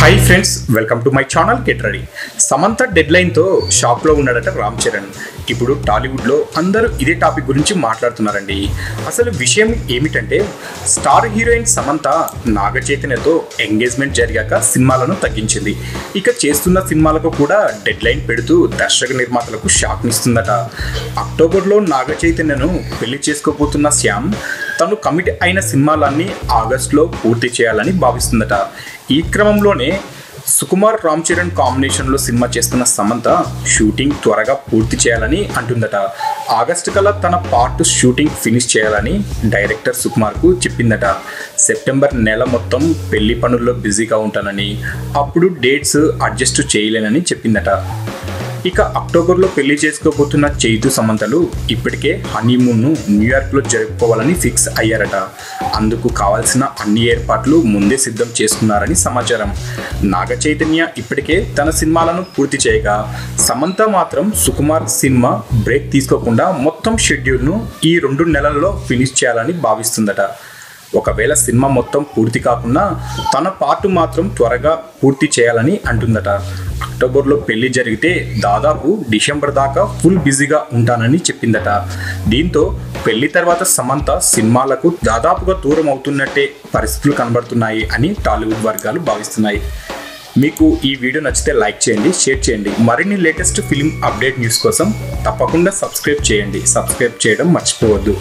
Hi friends, welcome to my channel get ready. Samantha dead లైన్తో షాక్లో ఉన్నాడట రామ్ చరణ్. ఇప్పుడు టాలీవుడ్లో అందరూ ఇదే టాపిక్ గురించి మాట్లాడుతున్నారండి. అసలు విషయం ఏమిటంటే, స్టార్ హీరోయిన్ సమంత నాగ చైతన్యతో ఎంగేజ్మెంట్ జరిగాక సినిమాలను తగ్గించింది. ఇక చేస్తున్న సినిమాలకు కూడా డెడ్ లైన్ పెడుతూ దర్శక నిర్మాతలకు షాక్నిస్తుందట. అక్టోబర్లో నాగ చైతన్యను పెళ్లి చేసుకోబోతున్న శ్యామ్ తను కమిట్ అయిన సినిమాలన్నీ ఆగస్టులో పూర్తి చేయాలని భావిస్తుందట. ఈ క్రమంలోనే సుకుమార్ రామ్ చరణ్ కాంబినేషన్లో సినిమా చేస్తున్న సమంత షూటింగ్ త్వరగా పూర్తి చేయాలని అంటుందట. ఆగస్టు కల్లా తన పార్ట్ షూటింగ్ ఫినిష్ చేయాలని డైరెక్టర్ సుకుమార్కు చెప్పిందట. సెప్టెంబర్ నెల మొత్తం పెళ్లి పనుల్లో బిజీగా ఉంటానని, అప్పుడు డేట్స్ అడ్జస్ట్ చేయలేనని చెప్పిందట. ఇక అక్టోబర్లో పెళ్లి చేసుకోబోతున్న చైతు సమంతలు ఇప్పటికే హనీమూన్ను న్యూయార్క్లో జరుపుకోవాలని ఫిక్స్ అయ్యారట. అందుకు కావాల్సిన అన్ని ఏర్పాట్లు ముందే సిద్ధం చేసుకున్నారని సమాచారం. నాగ చైతన్య ఇప్పటికే తన సినిమాలను పూర్తి చేయగా, సమంత మాత్రం సుకుమార్ సినిమా బ్రేక్ తీసుకోకుండా మొత్తం షెడ్యూల్ను ఈ 2 నెలల్లో ఫినిష్ చేయాలని భావిస్తుందట. ఒకవేళ సినిమా మొత్తం పూర్తి కాకుండా తన పార్ట్ మాత్రం త్వరగా పూర్తి చేయాలని అంటుందట. అక్టోబర్లో పెళ్లి జరిగితే దాదాపు డిసెంబర్ దాకా ఫుల్ బిజీగా ఉంటానని చెప్పిందట. దీంతో పెళ్లి తర్వాత సమంత సినిమాలకు దాదాపుగా దూరం అవుతున్నట్టే పరిస్థితులు కనబడుతున్నాయి అని టాలీవుడ్ వర్గాలు భావిస్తున్నాయి. మీకు ఈ వీడియో నచ్చితే లైక్ చేయండి, షేర్ చేయండి. మరిన్ని లేటెస్ట్ ఫిల్మ్ అప్డేట్ న్యూస్ కోసం తప్పకుండా సబ్స్క్రైబ్ చేయండి. సబ్స్క్రైబ్ చేయడం మర్చిపోవద్దు.